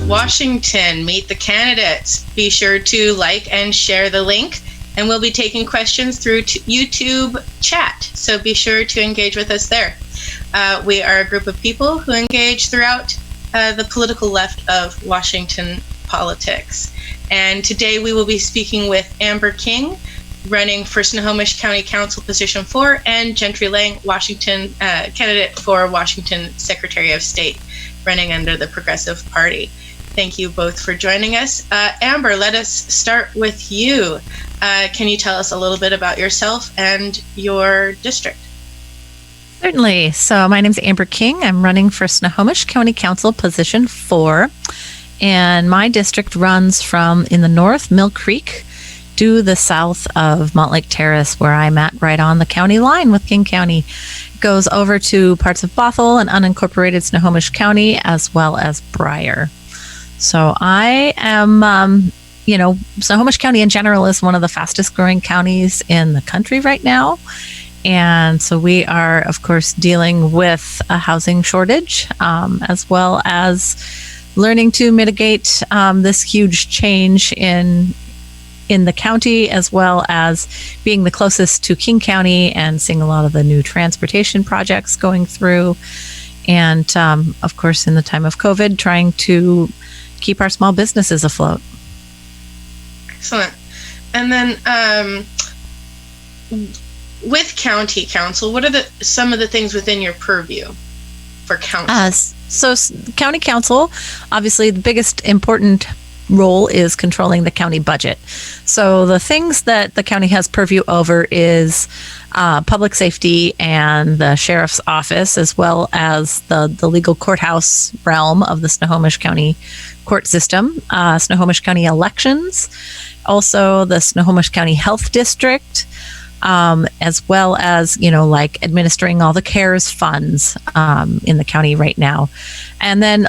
Washington. Meet the candidates. Be sure to like and share the link, and we'll be taking questions through YouTube chat, so be sure to engage with us there. We are a group of people who engage throughout the political left of Washington politics. And today we will be speaking with Amber King, running for Snohomish County Council Position 4, and Gentry Lang, Washington candidate for Washington Secretary of State, running under the Progressive Party. Thank you both for joining us. Amber, let us start with you. Can you tell us a little bit about yourself and your district? Certainly. So my name is Amber King. I'm running for Snohomish County Council Position 4, and my district runs from in the north, Mill Creek, to the south of Montlake Terrace, where I'm at right on the county line with King County. It goes over to parts of Bothell and unincorporated Snohomish County, as well as Briar. So I am, Snohomish County in general is one of the fastest growing counties in the country right now. And so we are, of course, dealing with a housing shortage, as well as learning to mitigate this huge change in the county, as well as being the closest to King County and seeing a lot of the new transportation projects going through. And, of course, in the time of COVID, trying to keep our small businesses afloat. Excellent. And then with county council, what are some of the things within your purview for council? So county council, obviously the biggest important role is controlling the county budget. So the things that the county has purview over is public safety and the sheriff's office, as well as the legal courthouse realm of the Snohomish County court system, Snohomish County elections, also the Snohomish County Health District, as well as, like administering all the CARES funds in the county right now. And then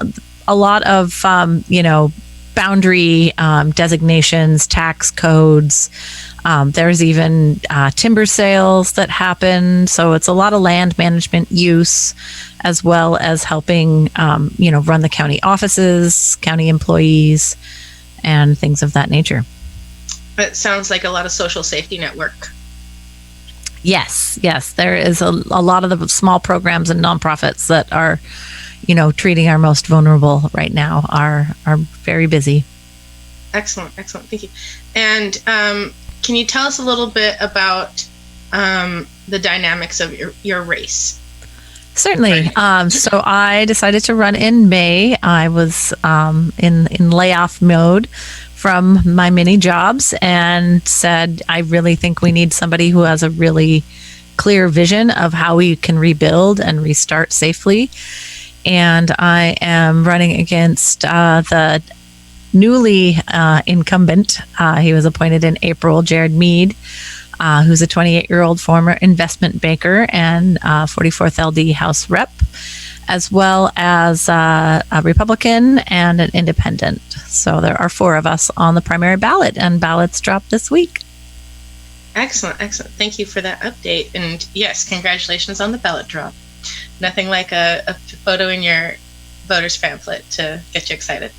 a lot of, boundary designations, tax codes. There's even timber sales that happen. So it's a lot of land management use, as well as helping, run the county offices, county employees, and things of that nature. It sounds like a lot of social safety network. Yes. There is a lot of the small programs and nonprofits that are, treating our most vulnerable right now are very busy. Excellent. Thank you. And can you tell us a little bit about the dynamics of your race? Certainly. So I decided to run in May. I was in layoff mode from my many jobs and said, I really think we need somebody who has a really clear vision of how we can rebuild and restart safely. And I am running against the newly incumbent. He was appointed in April, Jonny Meade, who's a 28-year-old former investment banker and 44th LD House rep, as well as a Republican and an independent. So there are 4 of us on the primary ballot, and ballots drop this week. Excellent. Thank you for that update. And yes, congratulations on the ballot drop. Nothing like a photo in your voter's pamphlet to get you excited.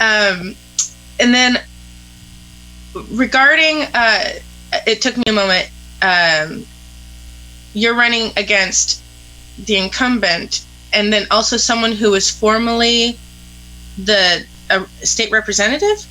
And then regarding, it took me a moment, you're running against the incumbent, and then also someone who was formerly the state representative?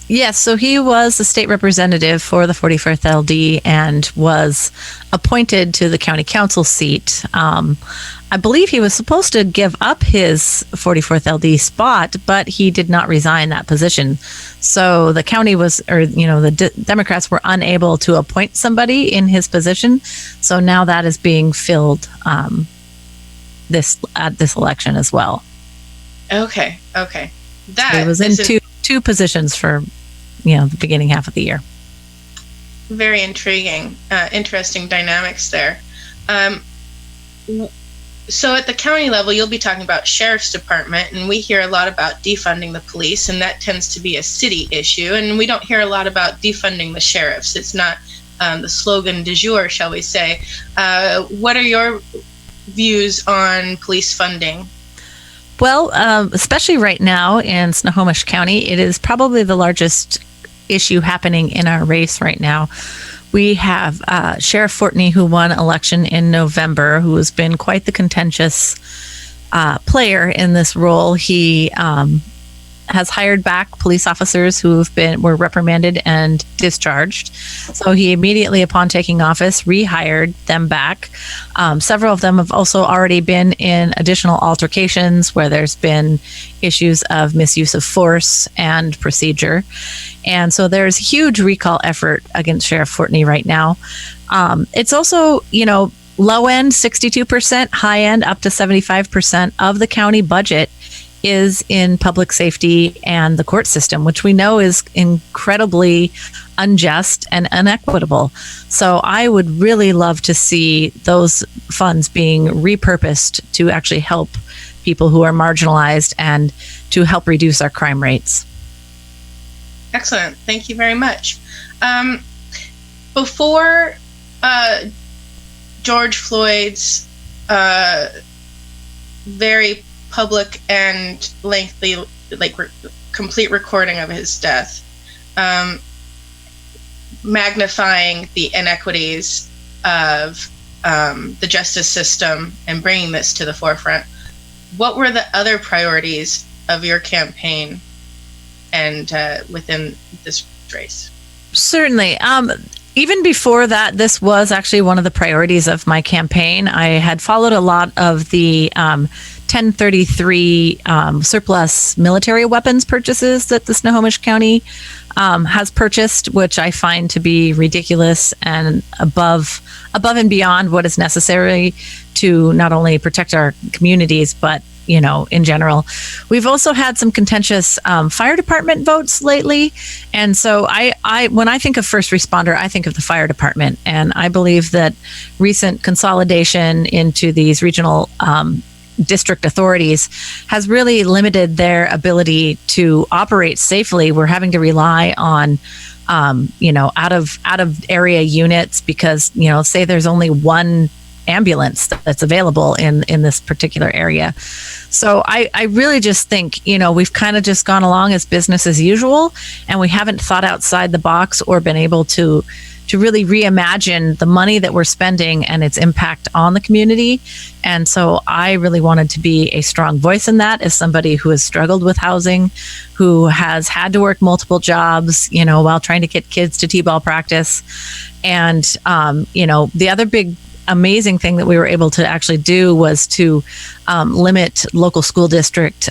Yes, so he was the state representative for the 44th LD and was appointed to the county council seat. I believe he was supposed to give up his 44th LD spot, but he did not resign that position. So the county the Democrats were unable to appoint somebody in his position. So now that is being filled at this election as well. Okay. It was in two positions for the beginning half of the year. Very intriguing, interesting dynamics there. So at the county level, you'll be talking about sheriff's department, and we hear a lot about defunding the police, and that tends to be a city issue, and we don't hear a lot about defunding the sheriffs. It's not the slogan du jour, shall we say. What are your views on police funding? Well, especially right now in Snohomish County, it is probably the largest issue happening in our race right now. We have Sheriff Fortney, who won election in November, who has been quite the contentious player in this role. He has hired back police officers who were reprimanded and discharged. So he immediately, upon taking office, rehired them back. Several of them have also already been in additional altercations where there's been issues of misuse of force and procedure. And so there's a huge recall effort against Sheriff Fortney right now. It's also, low end 62%, high end up to 75% of the county budget is in public safety and the court system, which we know is incredibly unjust and inequitable. So I would really love to see those funds being repurposed to actually help people who are marginalized and to help reduce our crime rates. Excellent. Thank you very much. Before George Floyd's very public and lengthy, complete recording of his death, magnifying the inequities of the justice system and bringing this to the forefront, what were the other priorities of your campaign and within this race? Certainly. Even before that, this was actually one of the priorities of my campaign. I had followed a lot of the 1033 surplus military weapons purchases that the Snohomish County has purchased, which I find to be ridiculous and above and beyond what is necessary to not only protect our communities, but in general. We've also had some contentious fire department votes lately. And so I when I think of first responder, I think of the fire department. And I believe that recent consolidation into these regional district authorities has really limited their ability to operate safely. We're having to rely on out of area units because, say there's only one ambulance that's available in this particular area. So I really just think, we've kind of just gone along as business as usual, and we haven't thought outside the box or been able to really reimagine the money that we're spending and its impact on the community. And so I really wanted to be a strong voice in that as somebody who has struggled with housing, who has had to work multiple jobs, while trying to get kids to t-ball practice. And, the other big amazing thing that we were able to actually do was to limit local school district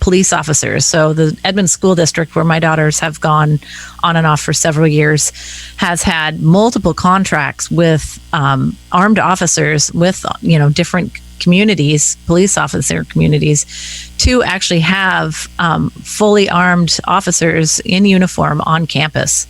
police officers. So the Edmonds School District, where my daughters have gone on and off for several years, has had multiple contracts with armed officers with, different communities, police officer communities, to actually have fully armed officers in uniform on campus.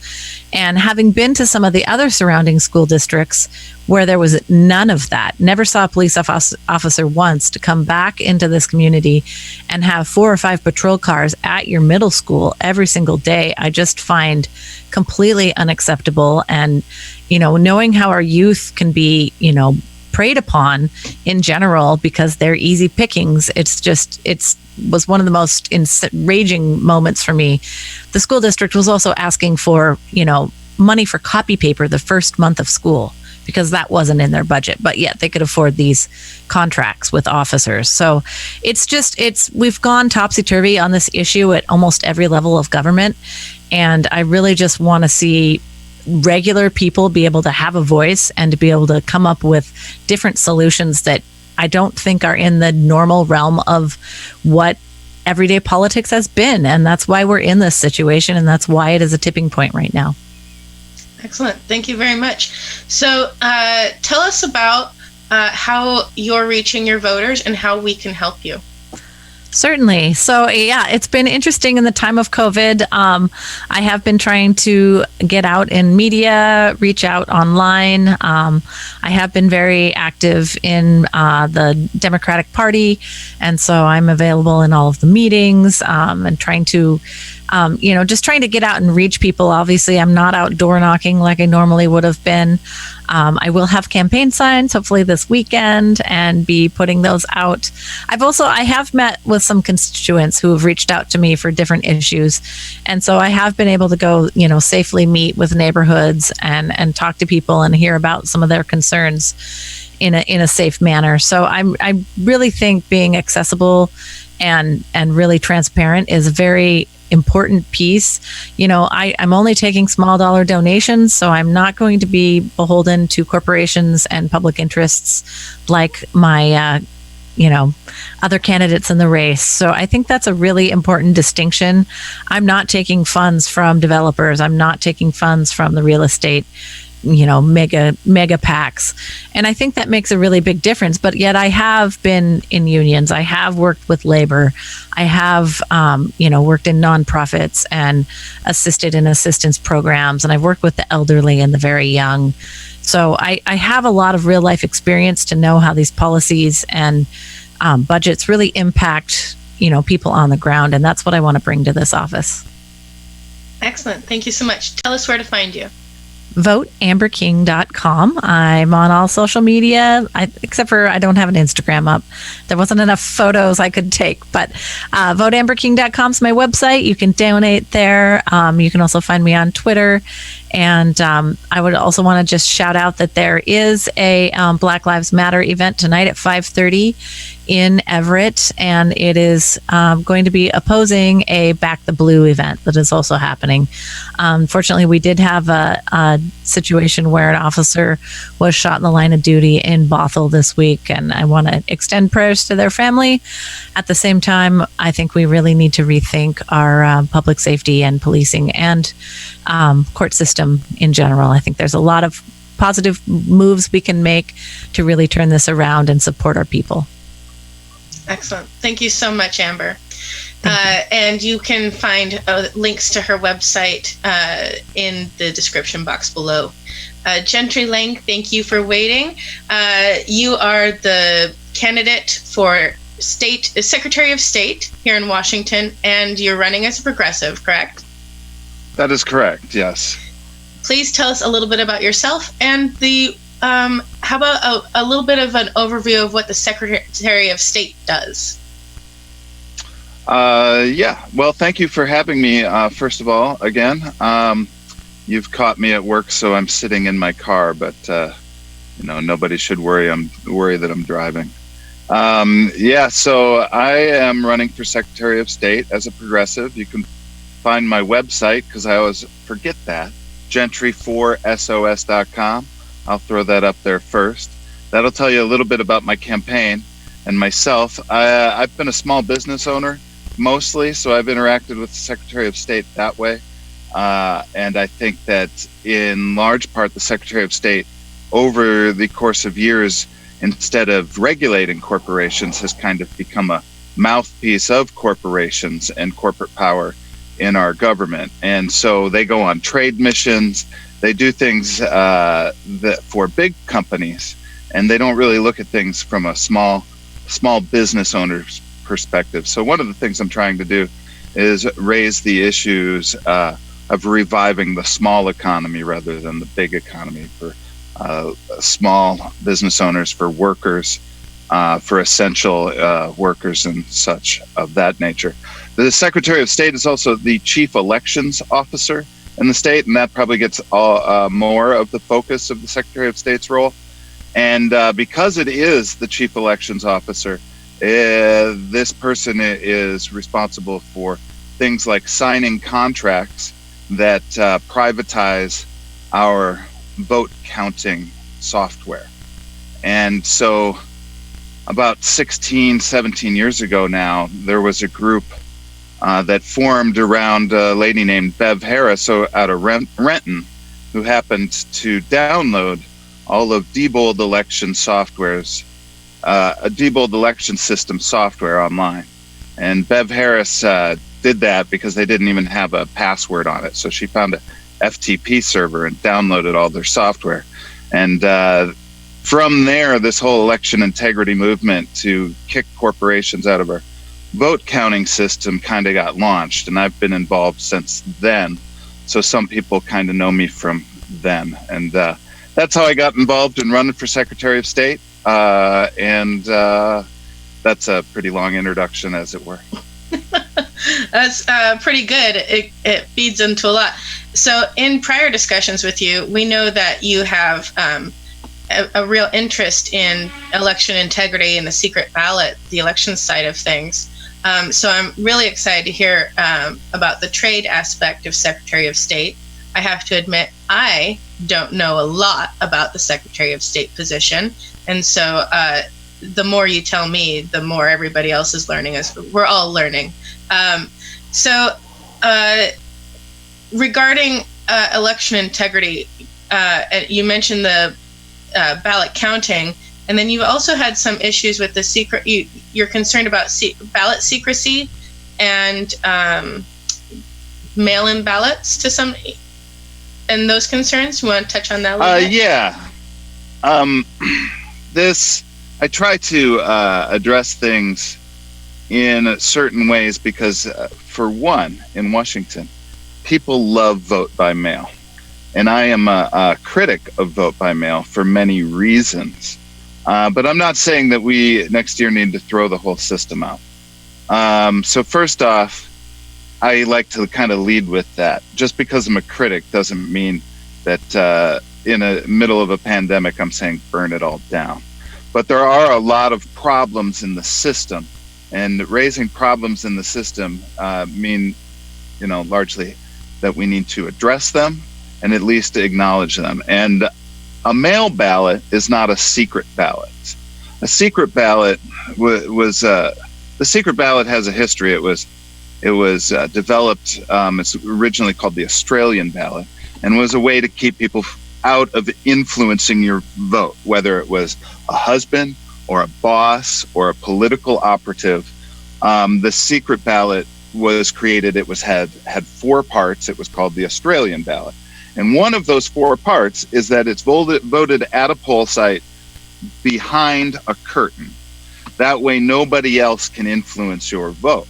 And having been to some of the other surrounding school districts where there was none of that, never saw a police officer once, to come back into this community and have 4 or 5 patrol cars at your middle school every single day, I just find completely unacceptable. And, knowing how our youth can be, preyed upon in general because they're easy pickings, it was one of the most enraging moments for me. The school district was also asking for, money for copy paper the first month of school because that wasn't in their budget, but yet they could afford these contracts with officers. So we've gone topsy-turvy on this issue at almost every level of government. And I really just want to see regular people be able to have a voice and to be able to come up with different solutions that I don't think are in the normal realm of what everyday politics has been. And that's why we're in this situation, and that's why it is a tipping point right now. Excellent. Thank you very much. So tell us about how you're reaching your voters and how we can help you. Certainly. So, it's been interesting in the time of COVID. I have been trying to get out in media, reach out online. I have been very active in the Democratic Party. And so I'm available in all of the meetings and trying to just trying to get out and reach people. Obviously, I'm not out door knocking like I normally would have been. I will have campaign signs hopefully this weekend and be putting those out. I have met with some constituents who have reached out to me for different issues. And so I have been able to go, safely meet with neighborhoods and talk to people and hear about some of their concerns in a safe manner. So I really think being accessible and really transparent is a very important piece. I'm only taking small dollar donations, so I'm not going to be beholden to corporations and public interests like my other candidates in the race. So I think that's a really important distinction. I'm not taking funds from developers. I'm not taking funds from the real estate mega PACs. And I think that makes a really big difference. But yet I have been in unions. I have worked with labor. I have, worked in nonprofits and assisted in assistance programs. And I've worked with the elderly and the very young. So I have a lot of real life experience to know how these policies and budgets really impact, people on the ground. And that's what I want to bring to this office. Excellent. Thank you so much. Tell us where to find you. VoteAmberKing.com. I'm on all social media, except for I don't have an Instagram up. There wasn't enough photos I could take, but VoteAmberKing.com is my website. You can donate there. You can also find me on Twitter. And I would also want to just shout out that there is a Black Lives Matter event tonight at 5:30 in Everett, and it is going to be opposing a Back the Blue event that is also happening. Unfortunately, we did have a situation where an officer was shot in the line of duty in Bothell this week, and I want to extend prayers to their family. At the same time, I think we really need to rethink our public safety and policing and court system in general. I think there's a lot of positive moves we can make to really turn this around and support our people. Excellent. Thank you so much, Amber. And you can find links to her website in the description box below. Gentry Lang, thank you for waiting. You are the candidate for Secretary of State here in Washington, and you're running as a progressive, correct? That is correct, yes. Please tell us a little bit about yourself and how about a little bit of an overview of what the Secretary of State does? Well, thank you for having me, first of all, again. You've caught me at work, so I'm sitting in my car, but, nobody should worry that I'm driving. So I am running for Secretary of State as a progressive. You can find my website, because I always forget that, gentry4sos.com. I'll throw that up there first. That'll tell you a little bit about my campaign and myself. I've been a small business owner mostly, so I've interacted with the Secretary of State that way. And I think that in large part, the Secretary of State, over the course of years, instead of regulating corporations, has kind of become a mouthpiece of corporations and corporate power in our government. And so they go on trade missions. They do things that for big companies, and they don't really look at things from a small business owner's perspective. So one of the things I'm trying to do is raise the issues of reviving the small economy rather than the big economy for small business owners, for workers, for essential workers and such of that nature. The Secretary of State is also the Chief Elections Officer in the state, and that probably gets more of the focus of the Secretary of State's role. And because it is the Chief Elections Officer, this person is responsible for things like signing contracts that privatize our vote counting software. And so about 16, 17 years ago now, there was a group that formed around a lady named Bev Harris out of Renton, who happened to download all of Diebold election softwares, a Diebold election system software online. And Bev Harris did that because they didn't even have a password on it. So she found a FTP server and downloaded all their software. And from there, this whole election integrity movement to kick corporations out of our vote counting system kind of got launched, and I've been involved since then. So some people kind of know me from then, and that's how I got involved in running for Secretary of State. And that's a pretty long introduction, as it were. That's pretty good. It feeds into a lot. So in prior discussions with you, we know that you have a real interest in election integrity and the secret ballot, the election side of things. So I'm really excited to hear about the trade aspect of Secretary of State. I have to admit, I don't know a lot about the Secretary of State position. And so the more you tell me, the more everybody else is learning. As we're all learning. So regarding election integrity, you mentioned the ballot counting, and then you've also had some issues with the secret. You're concerned about ballot secrecy and mail-in ballots to some, and those concerns. You want to touch on that a little bit? Yeah. I try to address things in certain ways because, for one, in Washington, people love vote by mail. And I am a critic of vote by mail for many reasons. But I'm not saying that we next year need to throw the whole system out. So first off, I like to kind of lead with that. Just because I'm a critic doesn't mean that in the middle of a pandemic, I'm saying burn it all down. But there are a lot of problems in the system. And raising problems in the system mean, largely that we need to address them and at least acknowledge them. And a mail ballot is not a secret ballot. A secret ballot the secret ballot has a history. It was developed. It's originally called the Australian ballot, and was a way to keep people out of influencing your vote, whether it was a husband or a boss or a political operative. The secret ballot was created. It had 4 parts. It was called the Australian ballot. And one of those 4 parts is that it's voted at a poll site behind a curtain. That way nobody else can influence your vote.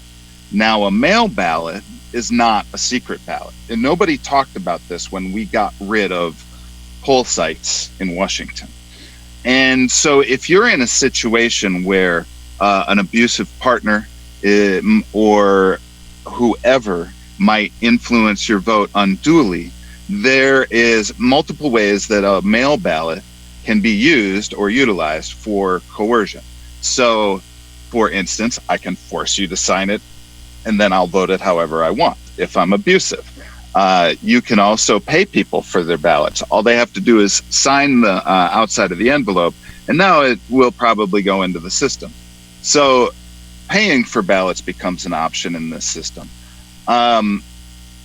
Now, a mail ballot is not a secret ballot. And nobody talked about this when we got rid of poll sites in Washington. And so if you're in a situation where an abusive partner or whoever might influence your vote unduly, there is multiple ways that a mail ballot can be used or utilized for coercion. So, for instance, I can force you to sign it, and then I'll vote it however I want if I'm abusive. You can also pay people for their ballots. All they have to do is sign the outside of the envelope, and now it will probably go into the system. So paying for ballots becomes an option in this system.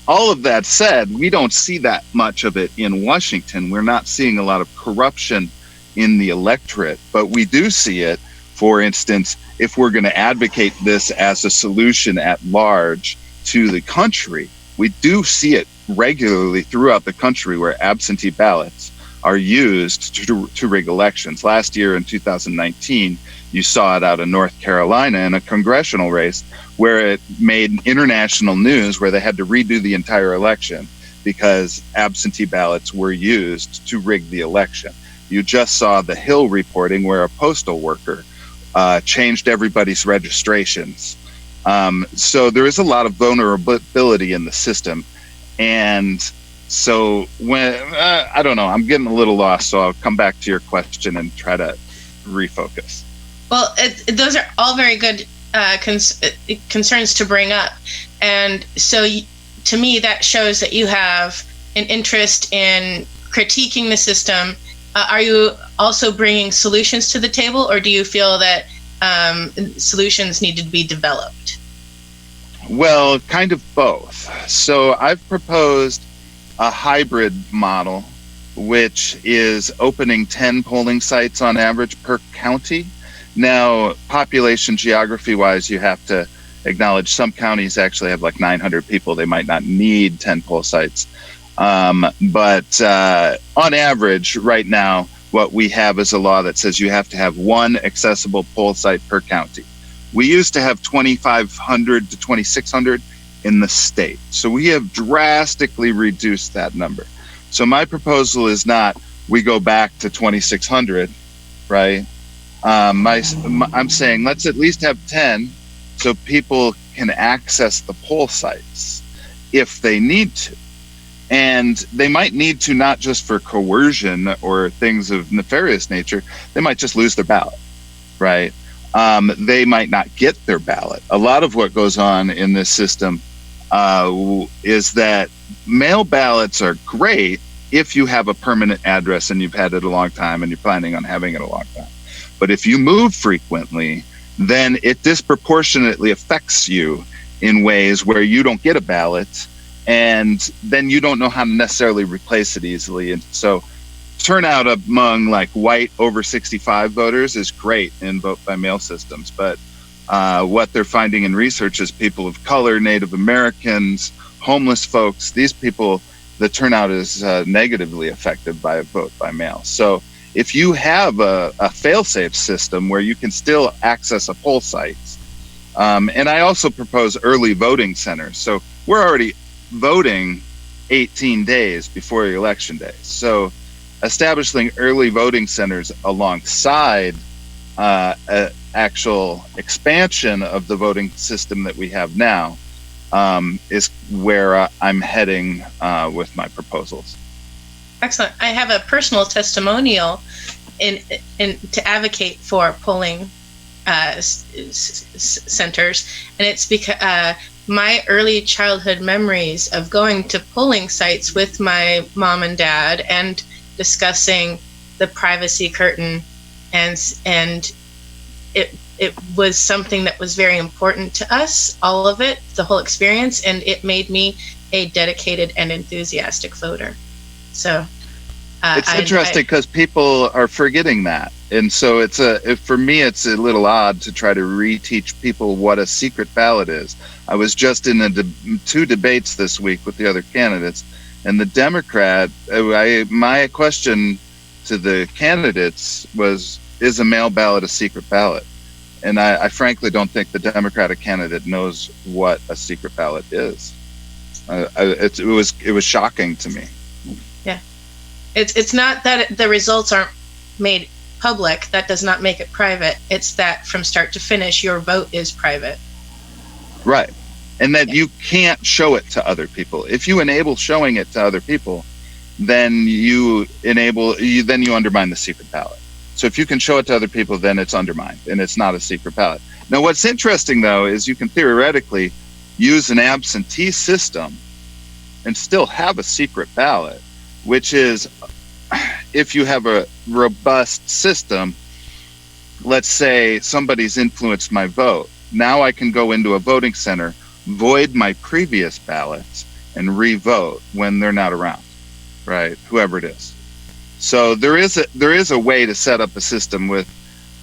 All of that said, we don't see that much of it in Washington. We're not seeing a lot of corruption in the electorate, but we do see it. For instance, if we're going to advocate this as a solution at large to the country, we do see it regularly throughout the country where absentee ballots are used to rig elections. Last year in 2019, you saw it out of North Carolina in a congressional race where it made international news, where they had to redo the entire election because absentee ballots were used to rig the election. You just saw the Hill reporting where a postal worker changed everybody's registrations. So there is a lot of vulnerability in the system. And so I don't know, I'm getting a little lost, so I'll come back to your question and try to refocus. Well, those are all very good concerns to bring up. And so to me, that shows that you have an interest in critiquing the system. Are you also bringing solutions to the table, or do you feel that solutions need to be developed? Well, kind of both. So I've proposed a hybrid model, which is opening 10 polling sites on average per county. Now, population geography-wise, you have to acknowledge some counties actually have like 900 people. They might not need 10 poll sites. But on average, right now, what we have is a law that says you have to have 1 accessible poll site per county. We used to have 2,500 to 2,600 in the state. So we have drastically reduced that number. So my proposal is not we go back to 2,600, right? I'm saying let's at least have 10 so people can access the poll sites if they need to. And they might need to not just for coercion or things of nefarious nature, they might just lose their ballot, right? They might not get their ballot. A lot of what goes on in this system is that mail ballots are great if you have a permanent address and you've had it a long time and you're planning on having it a long time. But if you move frequently, then it disproportionately affects you in ways where you don't get a ballot, and then you don't know how to necessarily replace it easily. And so turnout among like white over 65 voters is great in vote by mail systems, but what they're finding in research is people of color, Native Americans, homeless folks, these people, the turnout is negatively affected by a vote by mail. So if you have a fail-safe system where you can still access a poll site, and I also propose early voting centers. So we're already voting 18 days before the election day. So establishing early voting centers alongside actual expansion of the voting system that we have now is where I'm heading with my proposals. Excellent. I have a personal testimonial in to advocate for polling centers, and it's because my early childhood memories of going to polling sites with my mom and dad and discussing the privacy curtain, and it was something that was very important to us, all of it, the whole experience, and it made me a dedicated and enthusiastic voter. So it's interesting because people are forgetting that, and so for me it's a little odd to try to reteach people what a secret ballot is. I was just in two debates this week with the other candidates, and the Democrat, my question to the candidates was, is a mail ballot a secret ballot? And I frankly don't think the Democratic candidate knows what a secret ballot is. It was shocking to me. Yeah, it's not that the results aren't made public. That does not make it private. It's that from start to finish, your vote is private. Right, and that you can't show it to other people. If you enable showing it to other people, then you undermine the secret ballot. So if you can show it to other people, then it's undermined and it's not a secret ballot. Now, what's interesting, though, is you can theoretically use an absentee system and still have a secret ballot, which is, if you have a robust system, let's say somebody's influenced my vote. Now I can go into a voting center, void my previous ballots, and re-vote when they're not around, right? Whoever it is. So there is a way to set up a system with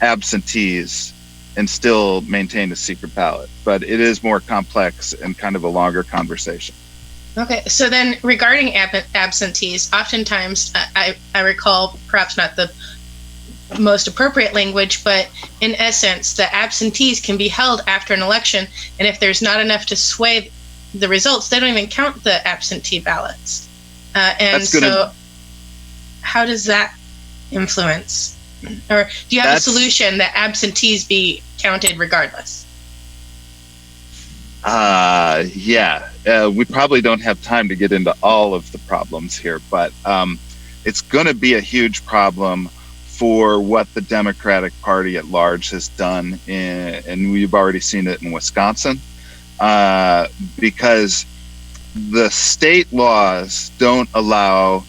absentees and still maintain a secret ballot, but it is more complex and kind of a longer conversation. Okay, so then regarding absentees, oftentimes I recall, perhaps not the most appropriate language, but in essence, the absentees can be held after an election, and if there's not enough to sway the results, they don't even count the absentee ballots. How does that influence? Or do you have a solution that absentees be counted regardless? We probably don't have time to get into all of the problems here, but it's going to be a huge problem for what the Democratic Party at large has done, and we've already seen it in Wisconsin, because the state laws don't allow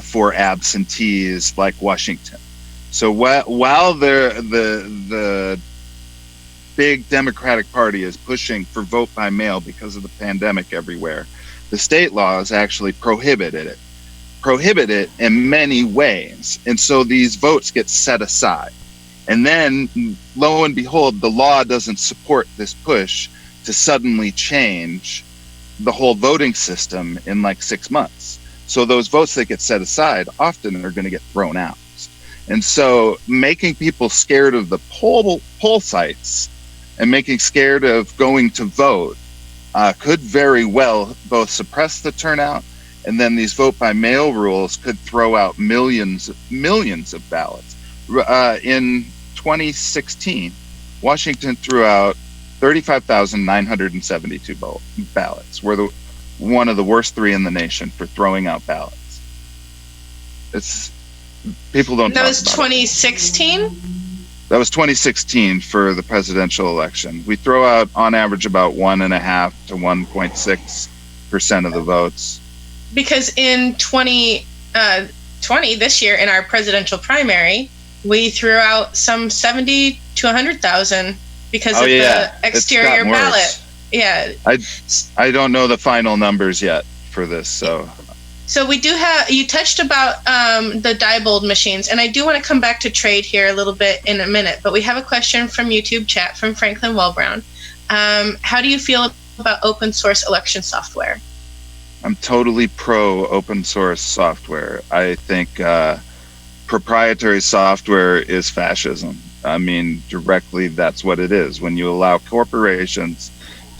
for absentees like Washington. So while the big Democratic Party is pushing for vote by mail because of the pandemic everywhere, the state laws actually prohibit it in many ways. And so these votes get set aside. And then, lo and behold, the law doesn't support this push to suddenly change the whole voting system in like 6 months. So those votes that get set aside often are going to get thrown out. And so making people scared of the poll sites and making scared of going to vote could very well both suppress the turnout, and then these vote by mail rules could throw out millions of ballots. In 2016, Washington threw out 35,972 ballots. We're one of the worst 3 in the nation for throwing out ballots. People don't. That was 2016. That was 2016 for the presidential election. We throw out on average about 1.5 to 1.6% of the votes. Because in 2020, this year, in our presidential primary, we threw out some 70 to 100,000 because of the exterior ballot. Yeah. I don't know the final numbers yet for this, so. So we do have, you touched about the Diebold machines, and I do want to come back to trade here a little bit in a minute, but we have a question from YouTube chat from Franklin Wellbrown. How do you feel about open source election software? I'm totally pro open source software. I think proprietary software is fascism. I mean, directly, that's what it is. When you allow corporations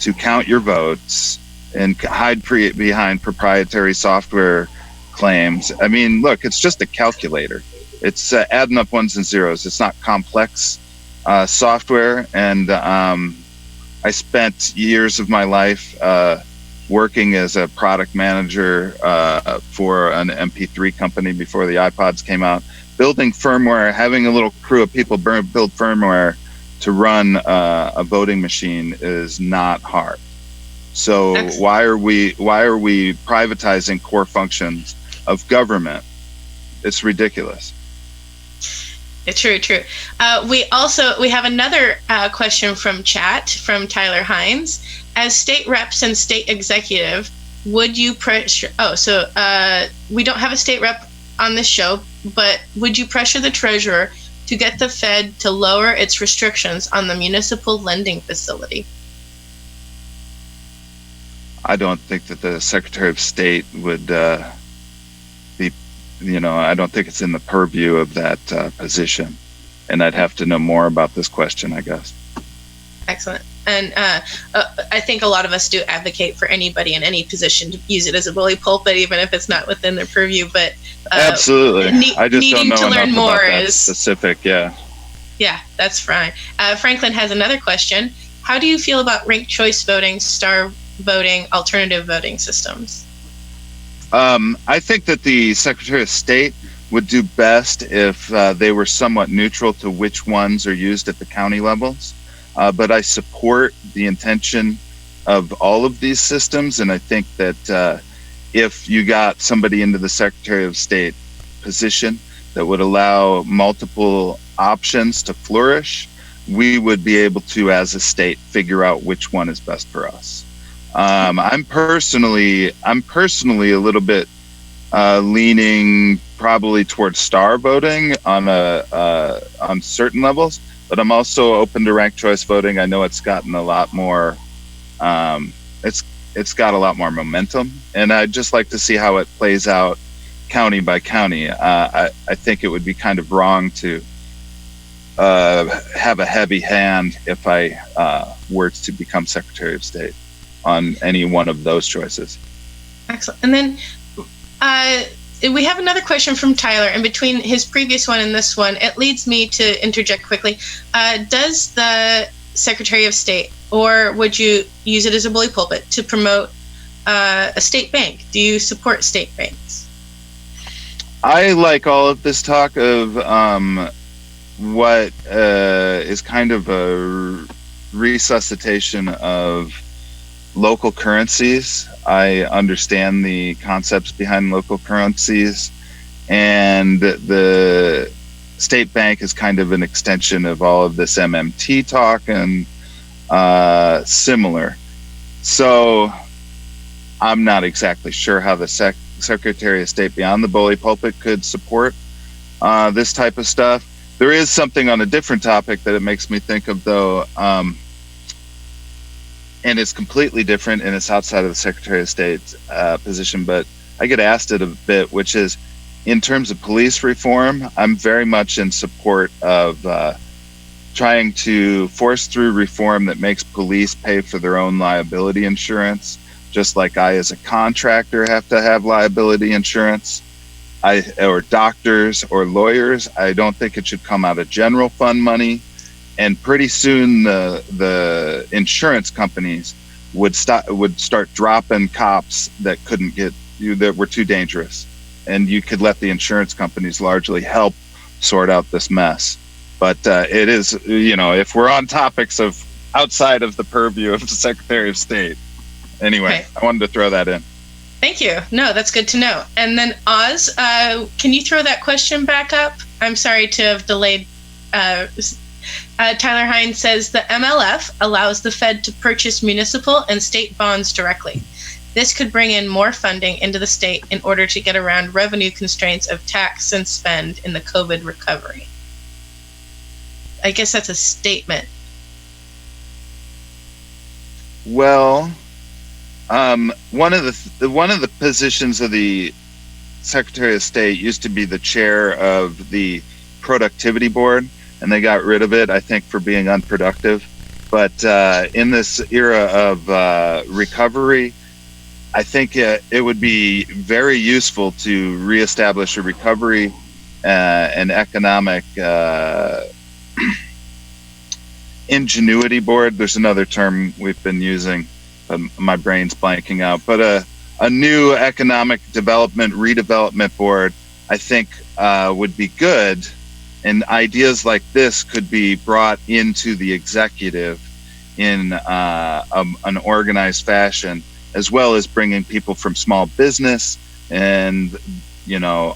to count your votes and hide behind proprietary software claims. I mean, look, it's just a calculator. It's adding up ones and zeros. It's not complex software. And I spent years of my life working as a product manager for an MP3 company before the iPods came out, building firmware, having a little crew of people build firmware to run a voting machine is not hard. So Excellent. why are we privatizing core functions of government? It's ridiculous. True. We have another question from chat from Tyler Hines. As state reps and state executive, would you pressure? We don't have a state rep on this show, but would you pressure the treasurer to get the Fed to lower its restrictions on the municipal lending facility? I don't think that the Secretary of State would be, I don't think it's in the purview of that position. And I'd have to know more about this question, I guess. Excellent. And I think a lot of us do advocate for anybody in any position to use it as a bully pulpit, even if it's not within their purview. But absolutely, I just don't know enough about that specific. Yeah, that's fine. Franklin has another question. How do you feel about ranked choice voting, star voting, alternative voting systems? I think that the Secretary of State would do best if they were somewhat neutral to which ones are used at the county levels. But I support the intention of all of these systems, and I think that if you got somebody into the Secretary of State position that would allow multiple options to flourish, we would be able to, as a state, figure out which one is best for us. I'm personally a little bit leaning probably towards star voting on certain levels, but I'm also open to ranked choice voting. I know it's gotten a lot more, it's got a lot more momentum, and I'd just like to see how it plays out county by county. I think it would be kind of wrong to have a heavy hand if I were to become Secretary of State on any one of those choices. Excellent. And then we have another question from Tyler. In between his previous one and this one, it leads me to interject quickly. Does the Secretary of State, or would you use it as a bully pulpit to promote a state bank? Do you support state banks? I like all of this talk of what is kind of a resuscitation of local currencies. I understand the concepts behind local currencies, and the state bank is kind of an extension of all of this MMT talk and similar. So I'm not exactly sure how the Secretary of State beyond the bully pulpit could support this type of stuff. There is something on a different topic that it makes me think of, though, and it's completely different, and it's outside of the Secretary of State's position, but I get asked it a bit, which is, in terms of police reform, I'm very much in support of trying to force through reform that makes police pay for their own liability insurance, just like I as a contractor have to have liability insurance, or doctors or lawyers. I don't think it should come out of general fund money. And pretty soon the insurance companies would start dropping cops that couldn't get you, that were too dangerous. And you could let the insurance companies largely help sort out this mess. But it is, if we're on topics of outside of the purview of the Secretary of State. Anyway, I wanted to throw that in. Thank you. No, that's good to know. And then Oz, can you throw that question back up? I'm sorry to have delayed. Tyler Hines says the MLF allows the Fed to purchase municipal and state bonds directly. This could bring in more funding into the state in order to get around revenue constraints of tax and spend in the COVID recovery. I guess that's a statement. Well, one of the positions of the Secretary of State used to be the chair of the Productivity Board, and they got rid of it, I think, for being unproductive. But in this era of recovery, I think it would be very useful to reestablish a recovery and economic ingenuity board. There's another term we've been using. My brain's blanking out. But a new economic development, redevelopment board, I think would be good. And ideas like this could be brought into the executive in an organized fashion, as well as bringing people from small business and,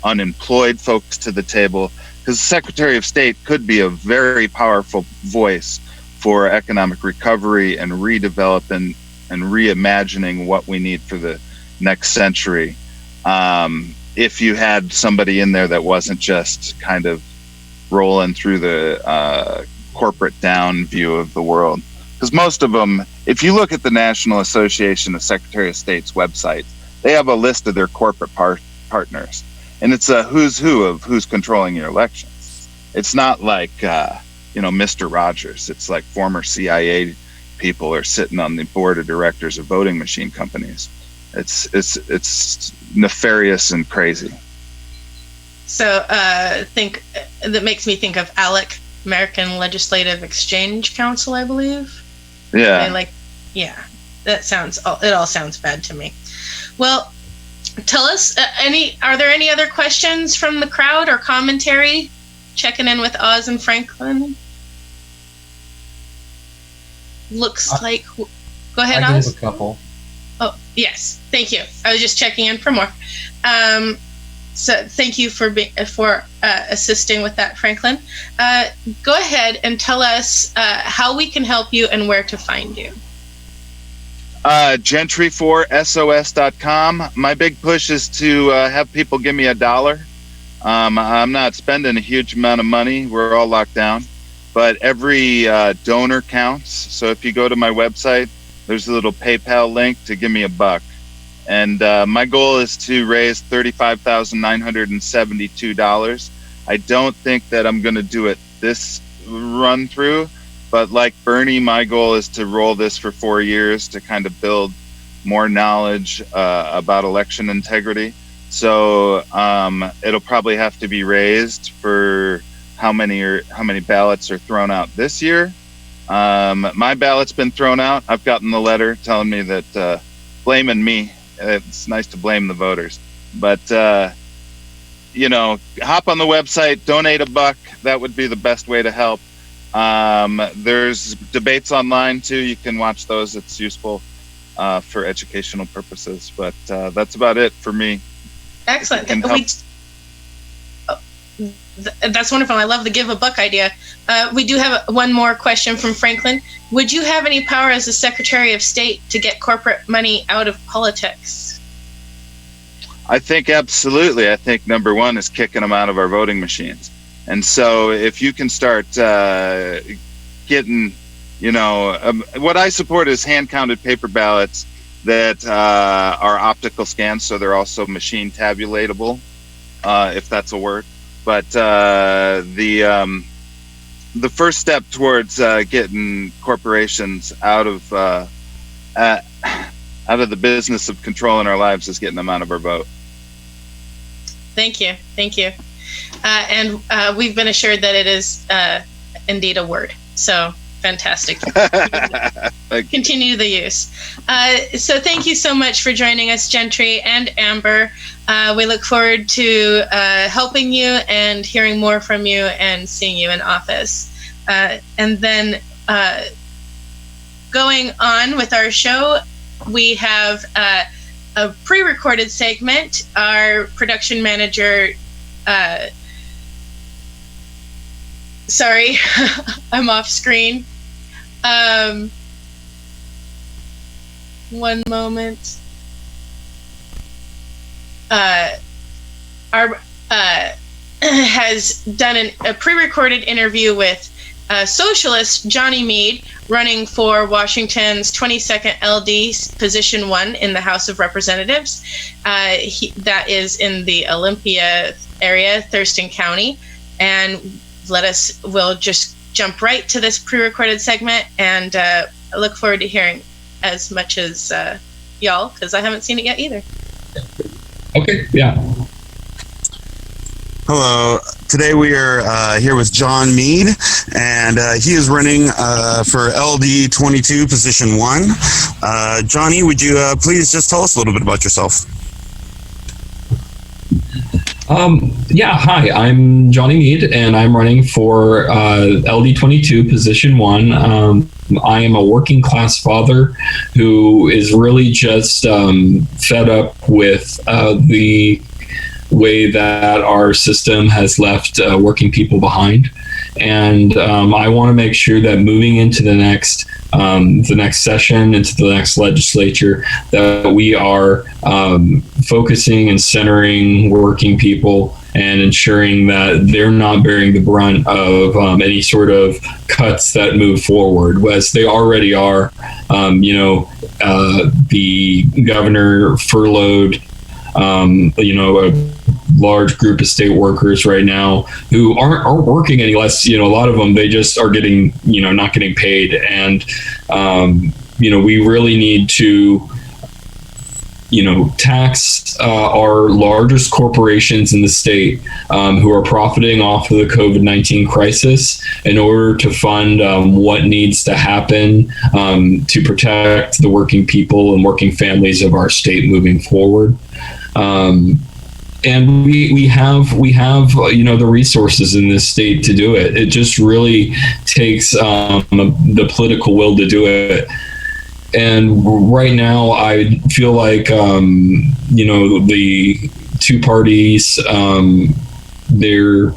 unemployed folks to the table. Because the Secretary of State could be a very powerful voice for economic recovery and redevelopment and reimagining what we need for the next century. If you had somebody in there that wasn't just kind of rolling through the corporate down view of the world. Because most of them, if you look at the National Association of Secretary of State's website, they have a list of their corporate partners. And it's a who's who of who's controlling your elections. It's not like, Mr. Rogers. It's like former CIA people are sitting on the board of directors of voting machine companies. It's nefarious and crazy. So that makes me think of ALEC, American Legislative Exchange Council, I believe. Yeah. It all sounds bad to me. Well, tell us, are there any other questions from the crowd or commentary? Checking in with Oz and Franklin. Looks like, go ahead, I Oz. have a couple. Oh, yes. Thank you. I was just checking in for more. So thank you for assisting with that, Franklin. Go ahead and tell us how we can help you and where to find you. Gentry4sos.com. My big push is to have people give me $1. I'm not spending a huge amount of money. We're all locked down. But every donor counts. So if you go to my website, there's a little PayPal link to give me $1. And my goal is to raise $35,972. I don't think that I'm going to do it this run through, but like Bernie, my goal is to roll this for 4 years to kind of build more knowledge about election integrity. So it'll probably have to be raised for how many ballots are thrown out this year. My ballot's been thrown out. I've gotten the letter telling me that blaming me. It's nice to blame the voters, but hop on the website, donate $1. That would be the best way to help. There's debates online too. You can watch those. It's useful for educational purposes, but that's about it for me. Excellent. That's wonderful. I love the give $1 idea. We do have one more question from Franklin. Would you have any power as the Secretary of State to get corporate money out of politics? I think absolutely. I think number one is kicking them out of our voting machines. And so if you can start getting, what I support is hand-counted paper ballots that are optical scans, so they're also machine tabulatable, if that's a word. But the first step towards getting corporations out of the business of controlling our lives is getting them out of our boat. Thank you. And we've been assured that it is indeed a word. So fantastic. Continue the use. So thank you so much for joining us, Gentry and Amber. We look forward to helping you and hearing more from you and seeing you in office. And then going on with our show, we have a pre-recorded segment. Our production manager, sorry, I'm off screen. One moment. Has done a pre-recorded interview with socialist Jonny Meade, running for Washington's 22nd LD, position 1 in the House of Representatives. That is in the Olympia area, Thurston County. And we'll just jump right to this pre-recorded segment, and I look forward to hearing as much as y'all, because I haven't seen it yet either. Okay, yeah. Hello. Today we are here with Jonny Meade, and he is running for LD 22, position 1. Jonny, would you please just tell us a little bit about yourself? Yeah, hi, I'm Jonny Meade, and I'm running for LD 22, position 1. I am a working class father who is really just fed up with the way that our system has left working people behind. And I want to make sure that moving into the next session, into the next legislature, that we are focusing and centering working people and ensuring that they're not bearing the brunt of any sort of cuts that move forward, as they already are. The governor furloughed a large group of state workers right now who aren't working any less. A lot of them, they just are getting, not getting paid. And, we really need to, tax our largest corporations in the state who are profiting off of the COVID-19 crisis in order to fund what needs to happen to protect the working people and working families of our state moving forward. And we have the resources in this state to do it. It just really takes the political will to do it. And right now, I feel like the two parties, they're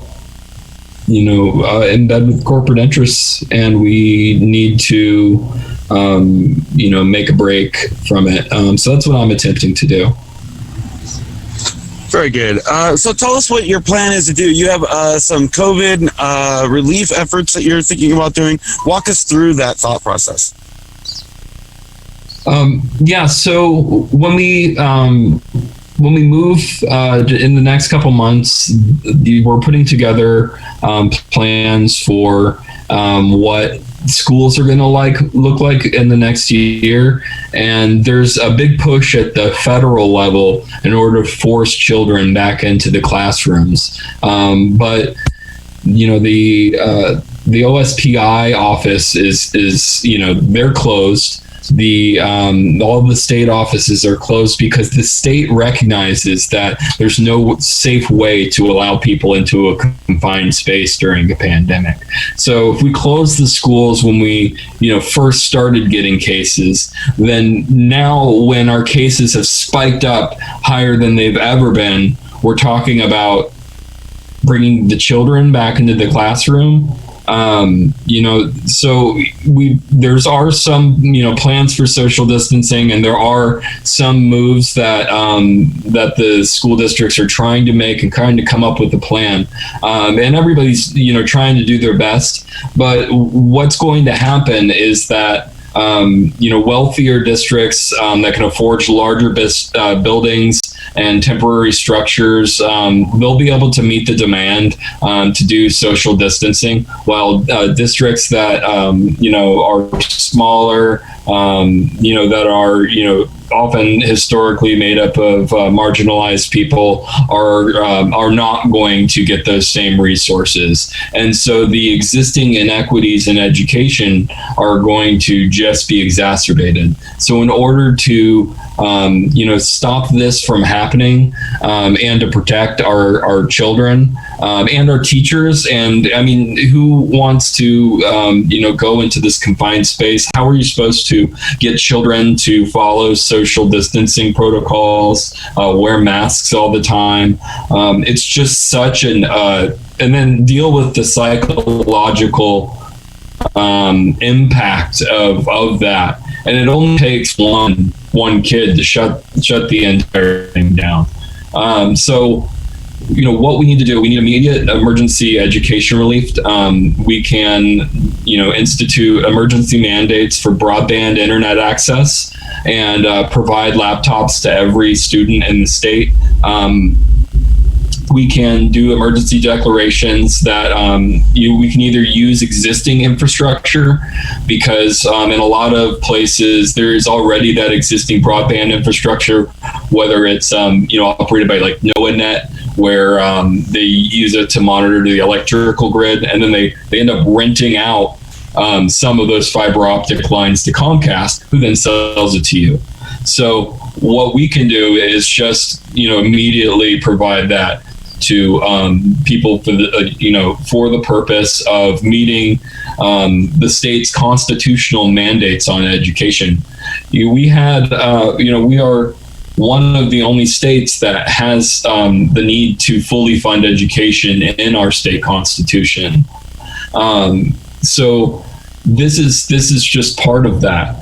in bed with corporate interests, and we need to make a break from it. So that's what I'm attempting to do. Very good. So tell us what your plan is to do. You have some COVID relief efforts that you're thinking about doing. Walk us through that thought process. So when we move in the next couple months, we're putting together plans for what schools are going to look like in the next year. And there's a big push at the federal level in order to force children back into the classrooms. But the OSPI office is they're closed. All the state offices are closed because the state recognizes that there's no safe way to allow people into a confined space during a pandemic. So if we close the schools when we, first started getting cases, then now when our cases have spiked up higher than they've ever been, we're talking about bringing the children back into the classroom. So there's some, plans for social distancing, and there are some moves that the school districts are trying to make and trying to come up with a plan. And everybody's, trying to do their best. But what's going to happen is that wealthier districts that can afford larger buildings and temporary structures, they'll be able to meet the demand to do social distancing, while districts that are smaller, that are often historically made up of marginalized people are not going to get those same resources. And so the existing inequities in education are going to just be exacerbated. So in order to stop this from happening, and to protect our children and our teachers, and I mean, who wants to go into this confined space? How are you supposed to get children to follow social distancing protocols, wear masks all the time? It's just such an and then deal with the psychological impact of that. And it only takes one kid to shut the entire thing down. So what we need to do, we need immediate emergency education relief. We can, institute emergency mandates for broadband internet access and provide laptops to every student in the state. We can do emergency declarations that we can either use existing infrastructure, because in a lot of places there is already that existing broadband infrastructure, whether it's operated by like NOAANet, where they use it to monitor the electrical grid, and then they end up renting out some of those fiber optic lines to Comcast, who then sells it to you. So what we can do is just immediately provide that to people for the purpose of meeting the state's constitutional mandates on education. We are one of the only states that has the need to fully fund education in our state constitution. So this is just part of that.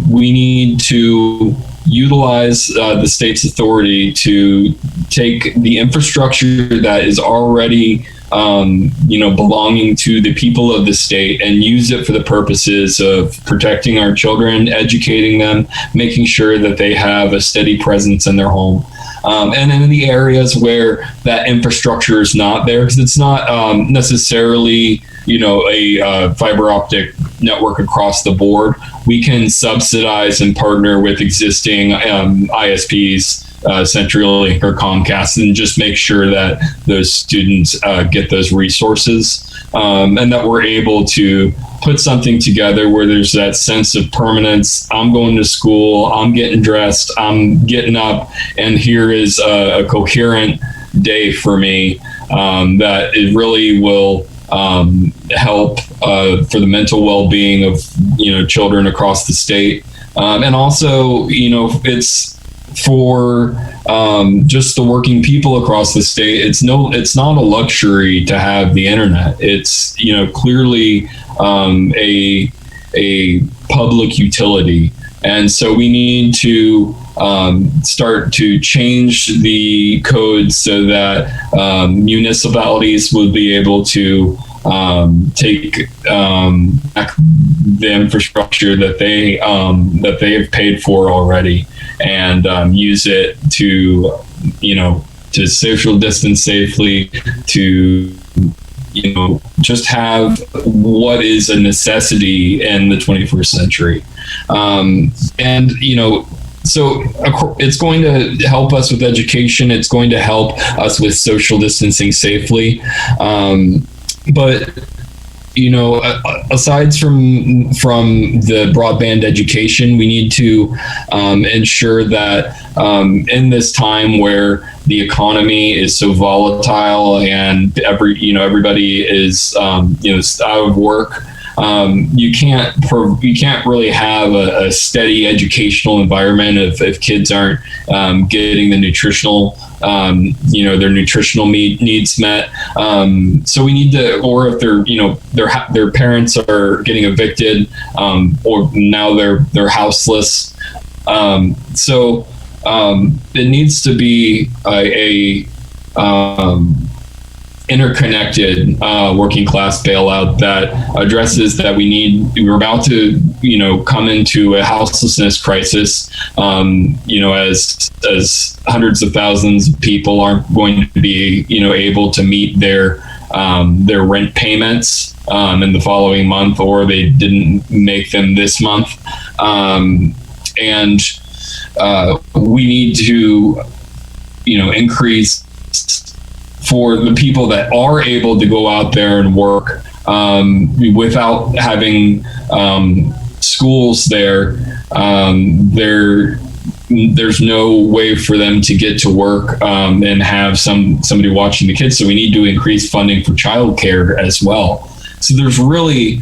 We need to utilize the state's authority to take the infrastructure that is already belonging to the people of the state and use it for the purposes of protecting our children, educating them, making sure that they have a steady presence in their home. And in the areas where that infrastructure is not there, because it's not necessarily a fiber optic network across the board, we can subsidize and partner with existing ISPs, CenturyLink or Comcast, and just make sure that those students get those resources, and that we're able to put something together where there's that sense of permanence. I'm going to school, I'm getting dressed, I'm getting up, and here is a coherent day for me that it really will help for the mental well-being of children across the state, and also it's for just the working people across the state. It's not a luxury to have the internet. It's clearly a public utility, and so we need to start to change the code so that municipalities will be able to take back the infrastructure that they have paid for already, and use it to to social distance safely, to just have what is a necessity in the 21st century. So it's going to help us with education. It's going to help us with social distancing safely. But aside from the broadband education, we need to ensure that in this time where the economy is so volatile and everybody is out of work, you can't really have a steady educational environment if kids aren't getting the nutritional their nutritional needs met. So we need to, or if their parents are getting evicted, or now they're houseless. So it needs to be interconnected working class bailout that addresses that we're about to come into a houselessness crisis, as hundreds of thousands of people aren't going to be able to meet their rent payments in the following month, or they didn't make them this month, and we need to increase for the people that are able to go out there and work without having schools there. There's no way for them to get to work and have somebody watching the kids. So we need to increase funding for childcare as well. So there's really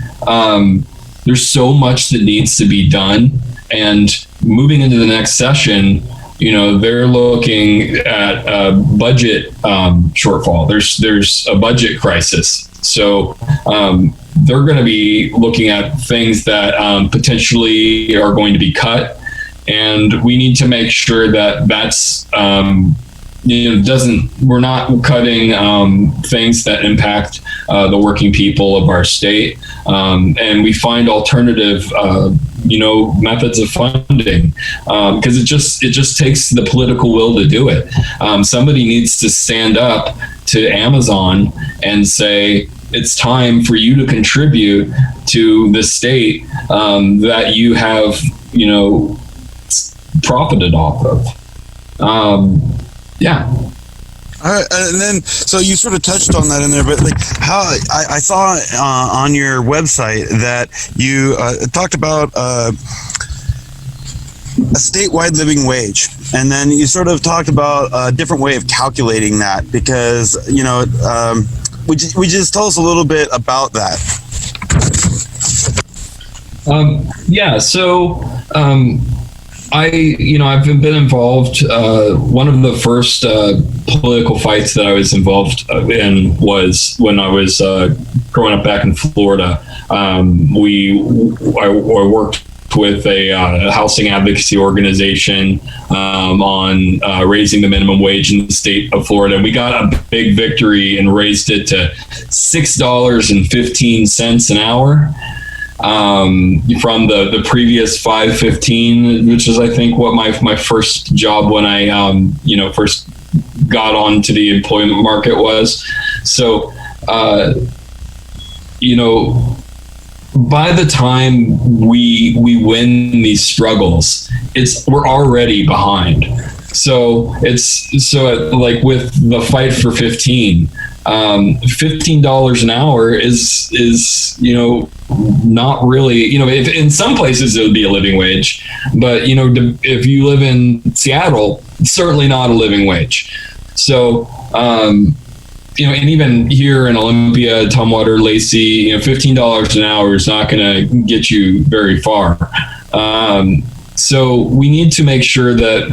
there's so much that needs to be done. And moving into the next session, they're looking at a budget shortfall. There's a budget crisis. So they're going to be looking at things that potentially are going to be cut. And we need to make sure that that's, we're not cutting things that impact the working people of our state. And we find alternative methods of funding, because it just takes the political will to do it. Somebody needs to stand up to Amazon and say, it's time for you to contribute to the state that you have, profited off of. Yeah. All right, and then so you sort of touched on that in there, but like how I saw on your website that you talked about a statewide living wage, and then you sort of talked about a different way of calculating that, because would you just tell us a little bit about that? So I've been involved. One of the first political fights that I was involved in was when I was growing up back in Florida. I worked with a housing advocacy organization on raising the minimum wage in the state of Florida. And we got a big victory and raised it to $6.15 an hour. From the previous $5.15, which is I think what my first job when I first got onto the employment market was. So by the time we win these struggles, we're already behind. So like with the fight for $15 an hour is not really, if in some places it would be a living wage, but if you live in Seattle, it's certainly not a living wage. So and even here in Olympia, Tumwater, Lacey, $15 an hour is not going to get you very far. So we need to make sure that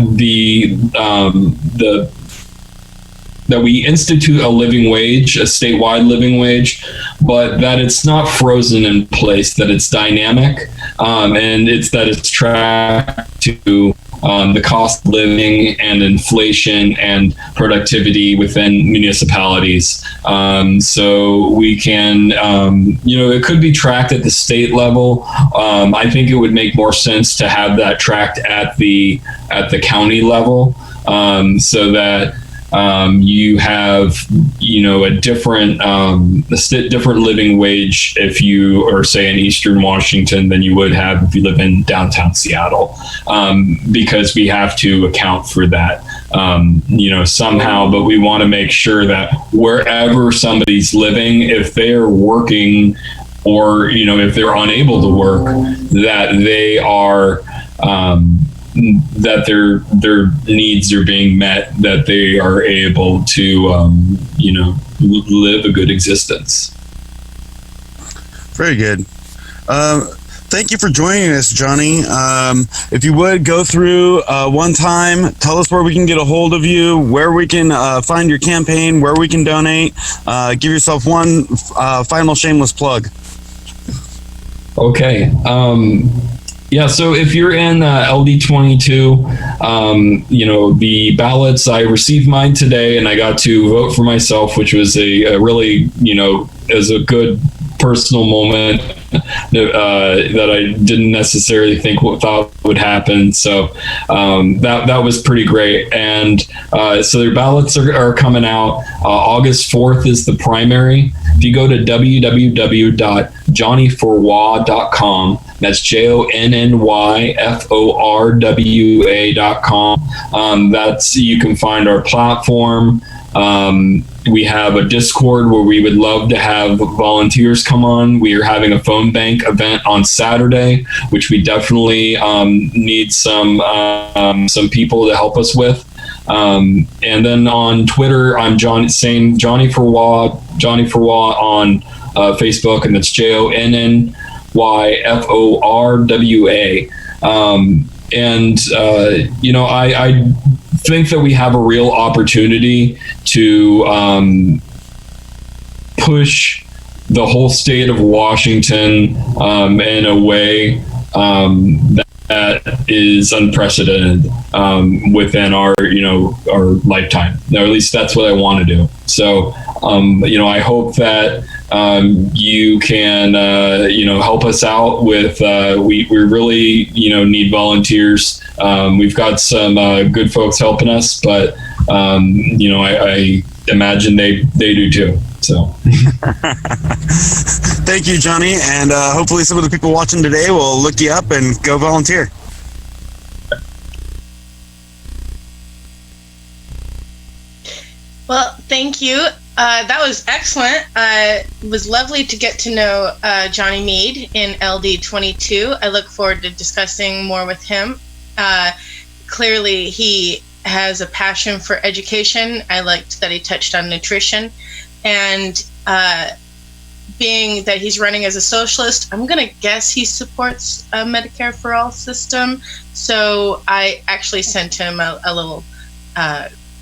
that we institute a living wage, a statewide living wage, but that it's not frozen in place, that it's dynamic, and it's tracked to the cost of living and inflation and productivity within municipalities. So we can, it could be tracked at the state level. I think it would make more sense to have that tracked at the county level, so that you have, a different living wage if you are, say, in Eastern Washington than you would have if you live in downtown Seattle, because we have to account for that, somehow. But we want to make sure that wherever somebody's living, if they're working or, if they're unable to work, that they are, that their needs are being met, that they are able to, live a good existence. Very good. Thank you for joining us, Jonny. If you would go through one time, tell us where we can get a hold of you, where we can find your campaign, where we can donate. Give yourself one final shameless plug. Okay. Yeah, so if you're in LD22, the ballots, I received mine today and I got to vote for myself, which was a really, is a good personal moment that I didn't necessarily thought would happen. So that was pretty great. And so their ballots are coming out. August 4th is the primary. If you go to www.jonnyforwa.com, that's JONNYFORWA.com. You can find our platform. We have a Discord where we would love to have volunteers come on. We are having a phone bank event on Saturday, which we definitely need some people to help us with. And then on Twitter, I'm Jonny Forwa on Facebook, and that's JONNYFORWA. I think that we have a real opportunity to push the whole state of Washington in a way that is unprecedented within our lifetime. Or at least that's what I want to do. So, I hope that you can, help us out with, we really, need volunteers. We've got some good folks helping us, but, I imagine they do too. So thank you, Jonny. And hopefully some of the people watching today will look you up and go volunteer. Well, thank you. That was excellent. It was lovely to get to know Jonny Meade in LD22. I look forward to discussing more with him. Clearly, he has a passion for education. I liked that he touched on nutrition. And being that he's running as a socialist, I'm going to guess he supports a Medicare for All system. So I actually sent him a little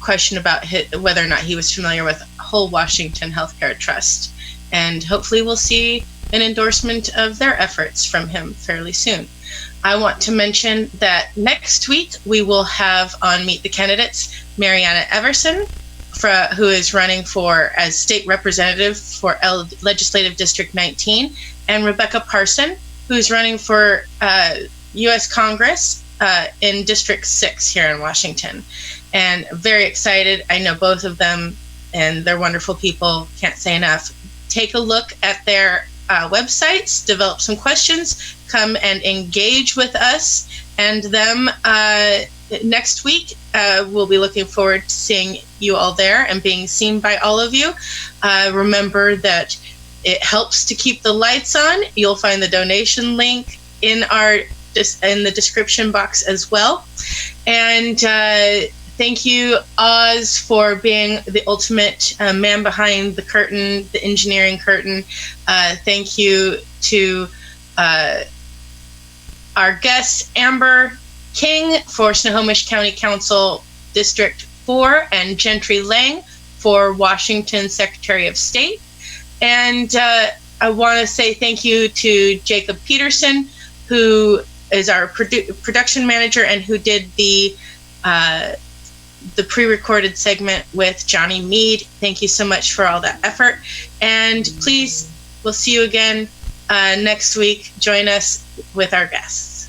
question about whether or not he was familiar with Whole Washington Healthcare Trust. And hopefully we'll see an endorsement of their efforts from him fairly soon. I want to mention that next week we will have on Meet the Candidates Mariana Everson, who is running as state representative for Legislative District 19, and Rebecca Parson, who's running for U.S. Congress in District 6 here in Washington. And very excited. I know both of them, and they're wonderful people. Can't say enough. Take a look at their websites, develop some questions, come and engage with us and them next week. We'll be looking forward to seeing you all there and being seen by all of you. Remember that it helps to keep the lights on. You'll find the donation link in the description box as well. And thank you, Oz, for being the ultimate man behind the curtain, the engineering curtain. Thank you to our guest, Amber King, for Snohomish County Council District 4, and Gentry Lang for Washington Secretary of State. And I want to say thank you to Jacob Peterson, who is our production manager and who did the pre-recorded segment with Jonny Meade. Thank you so much for all that effort. And please, we'll see you again next week. Join us with our guests.